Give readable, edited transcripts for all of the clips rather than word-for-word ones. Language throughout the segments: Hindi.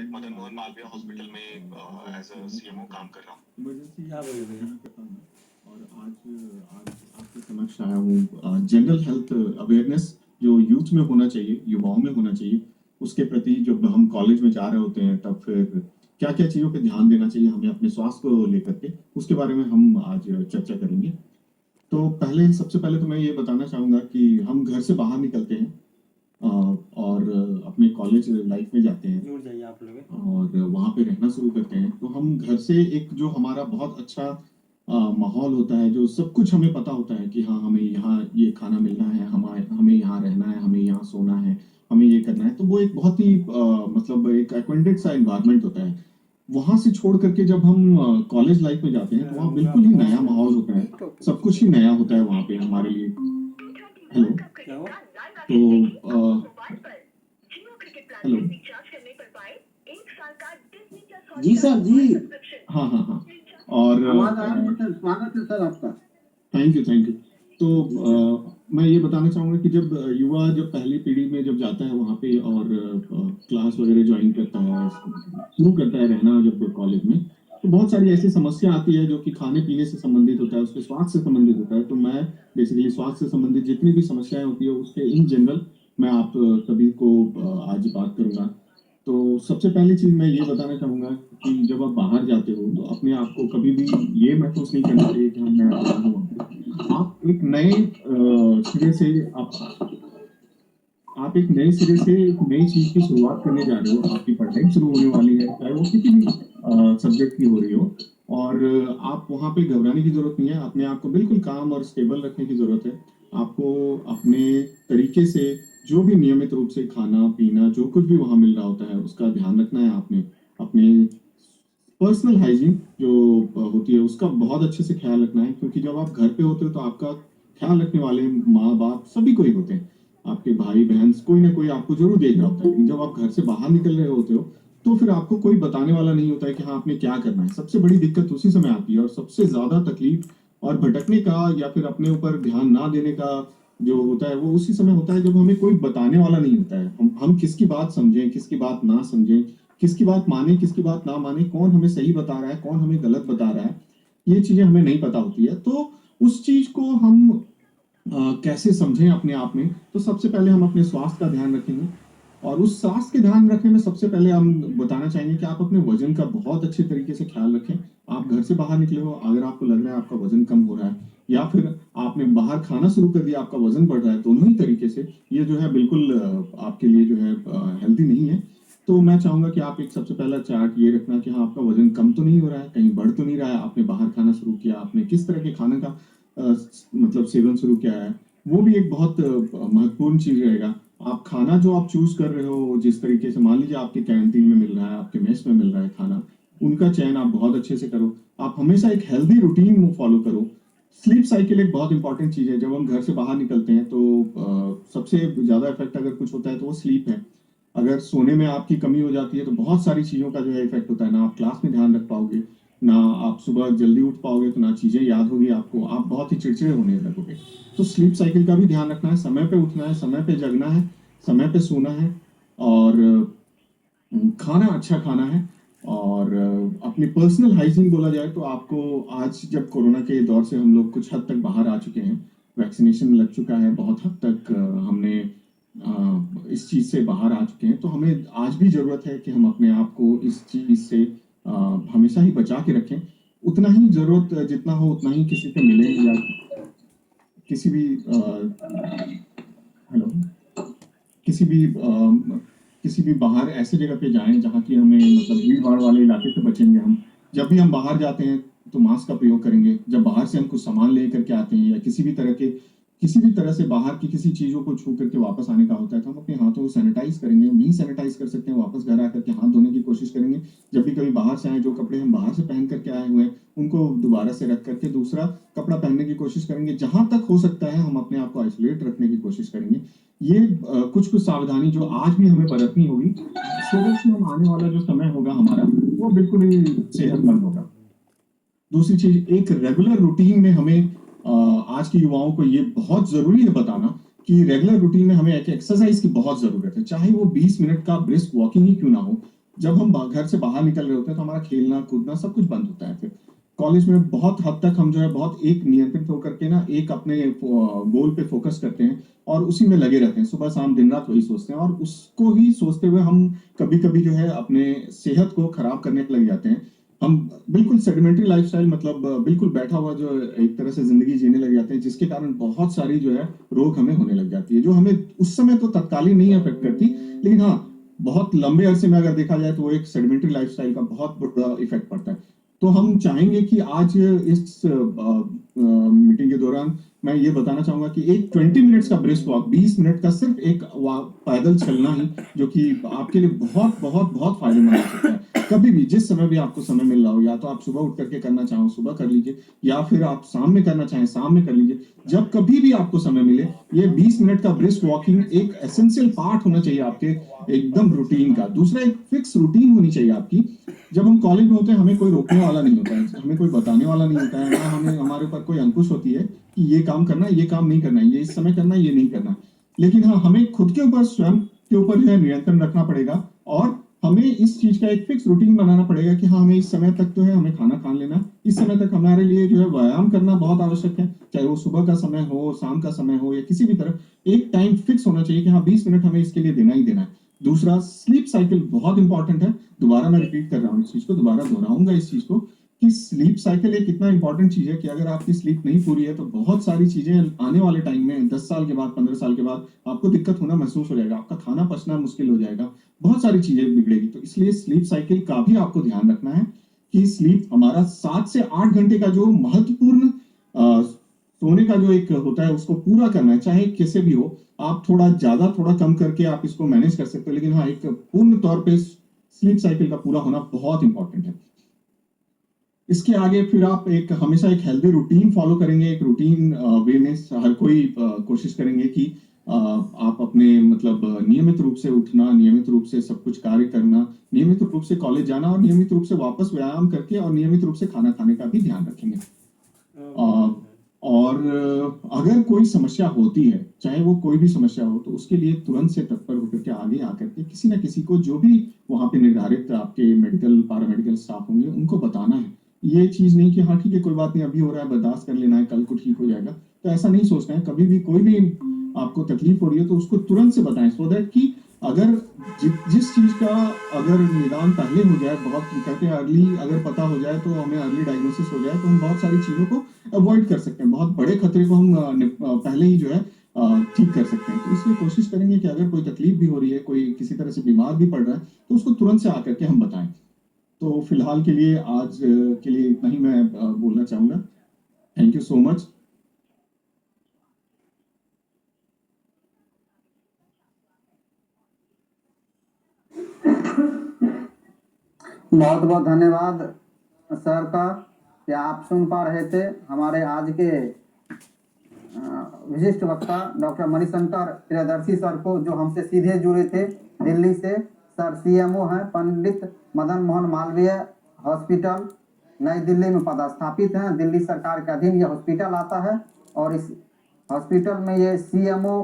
पंडित मदन मोहन मालवीय हॉस्पिटल में एज अ सीएमओ काम कर रहा हूँ। इमरजेंसी क्या बोले भैया। और आज आज आपके समक्ष आया हूँ जनरल हेल्थ अवेयरनेस जो यूथ में होना चाहिए, युवाओं में होना चाहिए, उसके प्रति जब हम कॉलेज में जा रहे होते हैं तब फिर क्या क्या चीज़ों पे ध्यान देना चाहिए हमें अपने स्वास्थ्य को लेकर के, उसके बारे में हम आज चर्चा करेंगे। तो सबसे पहले तो मैं ये बताना चाहूँगा कि हम घर से बाहर निकलते हैं और अपने कॉलेज लाइफ में जाते हैं जुड़ जाइए आप लोग और वहाँ पे रहना शुरू करते हैं, तो हम घर से एक जो हमारा बहुत अच्छा माहौल होता है, जो सब कुछ हमें पता होता है कि हाँ हमें यहाँ ये खाना मिलना है, हमें यहाँ रहना है, हमें यहाँ सोना है, हमें ये करना है, तो वो एक बहुत ही मतलब एक एक्वेंटेड सा एनवायरनमेंट होता है। वहां से छोड़ करके जब हम कॉलेज लाइफ में जाते हैं तो वहाँ बिल्कुल ही नया माहौल होता है, सब कुछ ही नया होता है वहाँ पे हमारे लिए। हेलो, क्या हुआ? तो हेलो, जी सर जी। हाँ हाँ हाँ, और आवाज आ रही है सर, स्वागत है सर आपका। Thank you. तो मैं ये बताना चाहूँगा कि जब युवा जब पहली पीढ़ी में जब जाता है वहाँ पे और क्लास वगैरह ज्वाइन करता है, शुरू करता है रहना जब कॉलेज में, तो बहुत सारी ऐसी समस्या आती है जो कि खाने पीने से संबंधित होता है, उसके स्वास्थ्य से संबंधित होता है। तो मैं बेसिकली स्वास्थ्य से संबंधित जितनी भी समस्याएं होती है उसके इन जनरल मैं आप सभी को आज बात करूंगा। तो सबसे पहली चीज मैं ये बताना चाहूंगा कि जब आप बाहर जाते हो तो अपने आप को कभी भी ये महसूस नहीं करना चाहिए कि हम मैं अकेला हूँ। आप एक नए सिरे से आप एक नए सिरे से एक नई चीज की शुरुआत करने जा रहे हो, आपकी पढ़ाई शुरू होने वाली है, चाहे वो किसी भी सब्जेक्ट की हो रही हो, और आप वहाँ पे घबराने की जरूरत नहीं है, अपने आप को बिल्कुल काम और स्टेबल रखने की जरूरत है। आपको अपने तरीके से जो भी नियमित रूप से खाना पीना जो कुछ भी वहाँ मिल रहा होता है उसका ध्यान रखना है। आपने अपने पर्सनल हाइजीन जो होती है उसका बहुत अच्छे से ख्याल रखना है, क्योंकि जब आप घर पे होते हो तो आपका ख्याल रखने वाले माँ बाप सभी कोई होते हैं, आपके भाई बहन कोई ना कोई आपको जरूर देख रहा होता है। लेकिन जब आप घर से बाहर निकल रहे होते हो तो फिर आपको कोई बताने वाला नहीं होता है कि हाँ आपने क्या करना है। सबसे बड़ी दिक्कत उसी समय आती है, और सबसे ज्यादा तकलीफ और भटकने का या फिर अपने ऊपर ध्यान ना देने का जो होता है वो उसी समय होता है जब हमें कोई बताने वाला नहीं होता है। हम किसकी बात समझें, किसकी बात ना समझें, किसकी बात माने, किसकी बात ना माने, कौन हमें सही बता रहा है, कौन हमें गलत बता रहा है, ये चीजें हमें नहीं पता होती है। तो उस चीज को हम कैसे समझें अपने आप में, तो सबसे पहले हम अपने स्वास्थ्य का ध्यान रखेंगे। और उस स्वास्थ्य के ध्यान रखने में सबसे पहले हम बताना चाहेंगे कि आप अपने वजन का बहुत अच्छे तरीके से ख्याल रखें। आप घर से बाहर निकले हो, अगर आपको लग रहा है आपका वजन कम हो रहा है या फिर आपने बाहर खाना शुरू कर दिया आपका वजन बढ़ रहा है, दोनों ही तरीके से ये जो है बिल्कुल आपके लिए जो है हेल्दी नहीं है। तो मैं चाहूंगा कि आप एक सबसे पहला चार्ट ये रखना कि हाँ आपका वजन कम तो नहीं हो रहा है, कहीं बढ़ तो नहीं रहा है, आपने बाहर खाना शुरू किया, आपने किस तरह के खाने का मतलब सेवन शुरू किया है, वो भी एक बहुत महत्वपूर्ण चीज रहेगा। आप खाना जो आप चूज कर रहे हो जिस तरीके से, मान लीजिए आपके कैंटीन में मिल रहा है, आपके मेस में मिल रहा है खाना, उनका चयन आप बहुत अच्छे से करो। आप हमेशा एक हेल्दी रूटीन फॉलो करो। स्लीप साइकिल एक बहुत इंपॉर्टेंट चीज है। जब हम घर से बाहर निकलते हैं तो सबसे ज्यादा इफेक्ट अगर कुछ होता है तो वो स्लीप है। अगर सोने में आपकी कमी हो जाती है तो बहुत सारी चीजों का जो है इफेक्ट होता है, ना आप क्लास में ध्यान रख पाओगे, ना आप सुबह जल्दी उठ पाओगे, तो ना चीजें याद होगी आपको, आप बहुत ही चिड़चिड़े होने लगोगे। तो स्लीप साइकिल का भी ध्यान रखना है, समय पे उठना है, समय पे जगना है, समय पे सोना है, और खाना अच्छा खाना है। और अपनी पर्सनल हाइजीन बोला जाए तो आपको आज जब कोरोना के दौर से हम लोग कुछ हद तक बाहर आ चुके हैं, वैक्सीनेशन लग चुका है, बहुत हद तक हमने इस चीज से बाहर आ चुके हैं, तो हमें आज भी जरूरत है कि हम अपने आप को इस चीज से हमेशा ही बचा के रखें। उतना ही जरूरत जितना हो उतना ही किसी से मिलें, या किसी भी हेलो किसी भी किसी भी बाहर ऐसे जगह पे जाएं जहाँ की हमें मतलब भीड़ भाड़ वाले इलाके से बचेंगे। हम जब भी हम बाहर जाते हैं तो मास्क का प्रयोग करेंगे। जब बाहर से हम कुछ सामान लेकर के आते हैं या किसी भी तरह से बाहर की किसी चीजों को छू करके वापस आने का होता है तो हम अपने हाथों को सैनिटाइज करेंगे। नहीं सैनिटाइज कर सकते हैं, वापस घर आकर के हाथ धोने की कोशिश करेंगे। जब भी कभी बाहर से आए, जो कपड़े हम बाहर से पहन करके आए हुए हैं उनको दोबारा से रख करके दूसरा कपड़ा पहनने की कोशिश करेंगे। जहां तक हो सकता है हम अपने आप को आइसोलेट रखने की कोशिश करेंगे। ये कुछ सावधानी जो आज भी हमें बरतनी होगी, सूरज से हम आने वाला जो समय होगा हमारा वो बिल्कुल ही सेहतमंद होगा। दूसरी चीज, एक रेगुलर रूटीन में हमें आज के युवाओं को ये बहुत जरूरी है बताना कि रेगुलर रूटीन में हमें एक एक्सरसाइज की बहुत जरूरत है। चाहे वो 20 मिनट का ब्रिस्क वॉकिंग ही क्यों ना हो, जब हम घर से बाहर निकल रहे होते हैं तो हमारा खेलना कूदना सब कुछ बंद होता है। फिर कॉलेज में बहुत हद तक हम जो है बहुत एक नियंत्रित होकर के ना एक अपने गोल पे फोकस करते हैं और उसी में लगे रहते हैं, सुबह शाम दिन रात वही सोचते हैं और उसको ही सोचते हुए हम कभी कभी जो है अपने सेहत को खराब करने लग जाते हैं। हम बिल्कुल सेडिमेंट्री लाइफस्टाइल मतलब बिल्कुल बैठा हुआ जो एक तरह से जिंदगी जीने लग जाते हैं, जिसके कारण बहुत सारी जो है रोग हमें होने लग जाती है, जो हमें उस समय तो तत्कालीन नहीं अफेक्ट करती, लेकिन हाँ बहुत लंबे अरसे में अगर देखा जाए तो वो एक सेडिमेंट्री लाइफस्टाइल का बहुत बड़ा इफेक्ट पड़ता है। तो हम चाहेंगे कि आज इस मीटिंग के दौरान मैं ये बताना चाहूंगा कि एक 20 मिनट्स का ब्रिस्क वॉक, 20 मिनट का सिर्फ एक पैदल चलना ही, जो कि आपके लिए बहुत बहुत बहुत फायदेमंद हो सकता है। कभी भी जिस समय भी आपको समय मिल रहा हो, या तो आप सुबह उठ करके करना चाहो सुबह कर लीजिए, या फिर आप शाम में करना चाहें शाम में कर लीजिए, जब कभी भी आपको समय मिले। ये 20 मिनट का ब्रिस्क वॉकिंग एक एसेंशियल पार्ट होना चाहिए आपके एकदम रूटीन का। दूसरा, एक फिक्स रूटीन होनी चाहिए आपकी। जब हम कॉलेज में होते हैं हमें कोई रोकने वाला नहीं होता है, हमें कोई बताने वाला नहीं होता है ना, हमें हमारे ऊपर कोई अंकुश होती है कि ये काम करना है ये काम नहीं करना है, ये इस समय करना है ये नहीं करना। लेकिन हाँ, हमें खुद के ऊपर स्वयं के ऊपर जो है नियंत्रण रखना पड़ेगा और हमें इस चीज का एक फिक्स रूटीन बनाना पड़ेगा कि हाँ हमें इस समय तक जो है हमें खाना खा लेना, इस समय तक हमारे लिए जो है व्यायाम करना बहुत आवश्यक है, चाहे वो सुबह का समय हो शाम का समय हो या किसी भी तरह एक टाइम फिक्स होना चाहिए कि हाँ 20 मिनट हमें इसके लिए देना ही देना है। दूसरा, स्लीप साइकिल बहुत इंपॉर्टेंट है। दोबारा मैं रिपीट कर रहा हूँ इस चीज को, दोबारा दोहराऊंगा इस चीज को कि स्लीप साइकिल एक इतना इंपॉर्टेंट चीज है कि अगर आपकी स्लीप नहीं पूरी है तो बहुत सारी चीजें आने वाले टाइम में 10 साल के बाद 15 साल के बाद आपको दिक्कत होना महसूस हो जाएगा, आपका खाना पचना मुश्किल हो जाएगा, बहुत सारी चीजें बिगड़ेगी। तो इसलिए स्लीप साइकिल का भी आपको ध्यान रखना है कि स्लीप हमारा 7 से 8 घंटे का जो महत्वपूर्ण सोने का जो एक होता है उसको पूरा करना है, चाहे कैसे भी हो। आप थोड़ा ज्यादा थोड़ा कम करके आप इसको मैनेज कर सकते हो, लेकिन हाँ एक पूर्ण तौर पे स्लीप साइकिल का पूरा होना बहुत इंपॉर्टेंट है। इसके आगे फिर आप एक हमेशा एक हेल्दी रूटीन फॉलो करेंगे, एक रूटीन वे में हर कोई कोशिश करेंगे कि आप अपने मतलब नियमित रूप से उठना, नियमित रूप से सब कुछ कार्य करना, नियमित रूप से कॉलेज जाना और नियमित रूप से वापस व्यायाम करके और नियमित रूप से खाना खाने का भी ध्यान रखेंगे। और अगर कोई समस्या होती है, चाहे वो कोई भी समस्या हो, तो उसके लिए तुरंत से तत्पर होकर के आगे आकर के किसी ना किसी को, जो भी वहां पे निर्धारित आपके मेडिकल पैरामेडिकल स्टाफ होंगे, उनको बताना है। ये चीज नहीं कि हाँ ठीक है कोई बात नहीं अभी हो रहा है बर्दाश्त कर लेना है कल को ठीक हो जाएगा, तो ऐसा नहीं सोचना है। कभी भी कोई भी आपको तकलीफ हो रही है तो उसको तुरंत से बताएं, सो दैट कि अगर जिस चीज का अगर निदान पहले हो जाए, बहुत कहते हैं अर्ली अगर पता हो जाए तो हमें अर्ली डायग्नोसिस हो जाए तो हम बहुत सारी चीजों को अवॉइड कर सकते हैं, बहुत बड़े खतरे को हम पहले ही जो है ठीक कर सकते हैं। तो इसलिए कोशिश करेंगे कि अगर कोई तकलीफ भी हो रही है, कोई किसी तरह से बीमार भी पड़ रहा है, तो उसको तुरंत से आकर के हम बताएं। तो फिलहाल के लिए आज के लिए इतना ही मैं बोलना चाहूंगा। Thank you so much. बहुत बहुत धन्यवाद सर का कि आप सुन पा रहे थे हमारे आज के विशिष्ट वक्ता डॉक्टर मणिशंकर प्रियदर्शी सर को, जो हमसे सीधे जुड़े थे दिल्ली से। सर सीएमओ हैं, पंडित मदन मोहन मालवीय हॉस्पिटल नई दिल्ली में पदस्थापित हैं। दिल्ली सरकार के अधीन यह हॉस्पिटल आता है और इस हॉस्पिटल में ये सीएमओ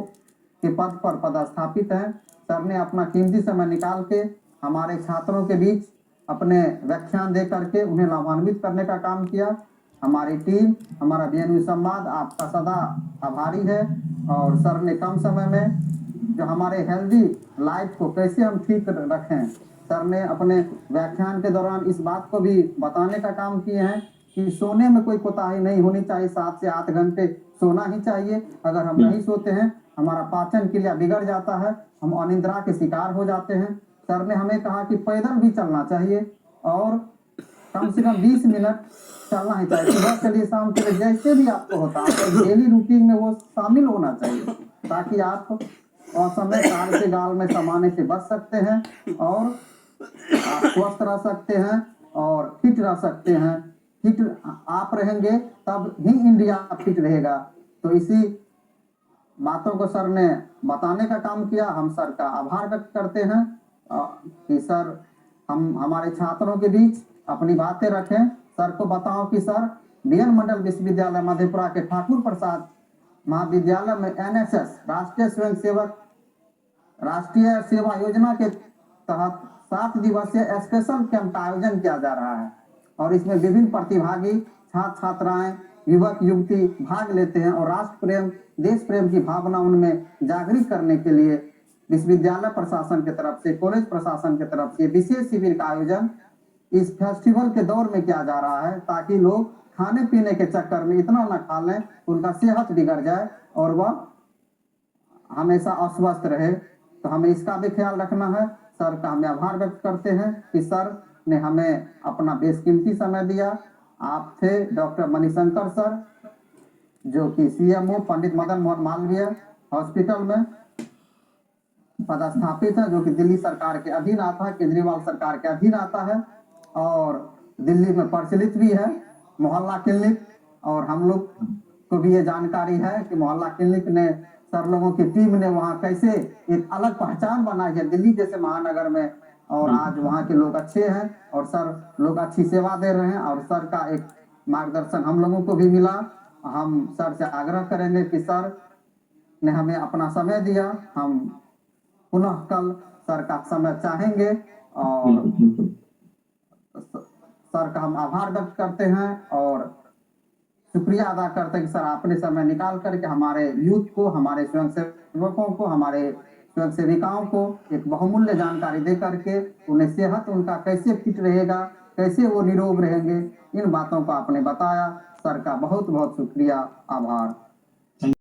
के पद पर पदस्थापित हैं। सर ने अपना कीमती समय निकाल के हमारे छात्रों के बीच अपने व्याख्यान दे करके उन्हें लाभान्वित करने का काम किया। हमारी टीम, हमारा बीएनयू संवाद आपका सदा आभारी है। और सर ने कम समय में जो हमारे हेल्दी लाइफ को कैसे हम ठीक रखें, सर ने अपने व्याख्यान के दौरान इस बात को भी बताने का काम किए हैं कि सोने में कोई कोताही नहीं होनी चाहिए। 7 से 8 घंटे सोना ही चाहिए। अगर हम नहीं सोते हैं हमारा पाचन क्रिया बिगड़ जाता है, हम अनिद्रा के शिकार हो जाते हैं। सर ने हमें कहा कि पैदल भी चलना चाहिए और कम से कम 20 मिनट चलना ही चाहिए। सुबह चलिए शाम चलिए, जैसे भी आपको होता है डेली रूटीन में वो शामिल होना चाहिए, ताकि आप असमय काल के गाल में समाने से बच सकते हैं और आप स्वस्थ रह सकते हैं और फिट रह सकते हैं। फिट आप रहेंगे तब ही इंडिया फिट रहेगा। तो इसी बातों को सर ने बताने का काम किया। हम सर का आभार व्यक्त करते हैं कि सर हम हमारे छात्रों के बीच अपनी बातें रखें। सर को बताओ कि सर बीएन मंडल विश्वविद्यालय मधेपुरा के ठाकुर प्रसाद महाविद्यालय में एनएसएस राष्ट्रीय स्वयं सेवक राष्ट्रीय सेवा योजना के तहत 7 दिवसीय स्पेशल कैंप का आयोजन किया जा रहा है और इसमें विभिन्न प्रतिभागी छात्र छात्राएं युवक युवती भाग लेते हैं और राष्ट्र प्रेम देश प्रेम की भावना उनमें जागृत करने के लिए विश्वविद्यालय प्रशासन की तरफ से कॉलेज प्रशासन की तरफ से विशेष शिविर का आयोजन इस फेस्टिवल के दौर में किया जा रहा है, ताकि लोग खाने पीने के चक्कर में इतना न खा लें उनका सेहत बिगड़ जाए और वह हमेशा अस्वस्थ रहे। तो हमें इसका भी ख्याल रखना है। सर का हमें आभार व्यक्त करते हैं कि सर ने हमें अपना बेशकीमती समय दिया। आप थे डॉक्टर मणिशंकर सर, जो कि सीएमओ पंडित मदन मोहन मालवीय हॉस्पिटल में पदस्थापित है, जो कि दिल्ली सरकार के अधीन आता है, केजरीवाल सरकार के अधीन आता है और दिल्ली में प्रचलित भी है मोहल्ला क्लिनिक। और हम लोग को भी ये जानकारी है कि मोहल्ला क्लिनिक ने सर लोगों की टीम ने वहाँ कैसे एक अलग पहचान बनाई है दिल्ली जैसे महानगर में, और आज वहाँ के लोग अच्छे हैं और सर लोग अच्छी सेवा दे रहे हैं और सर का एक मार्गदर्शन हम लोगों को भी मिला। हम सर से आग्रह करेंगे कि सर ने हमें अपना समय दिया, हम पुनः कल सर का समय चाहेंगे और सर का हम आभार व्यक्त करते हैं और शुक्रिया अदा करते हैं कि सर आपने समय निकाल करके हमारे यूथ को, हमारे स्वयंसेवकों को, हमारे स्वयं सेविकाओं को एक बहुमूल्य जानकारी दे करके उन्हें सेहत उनका कैसे फिट रहेगा, कैसे वो निरोग रहेंगे, इन बातों को आपने बताया। सर का बहुत बहुत शुक्रिया, आभार।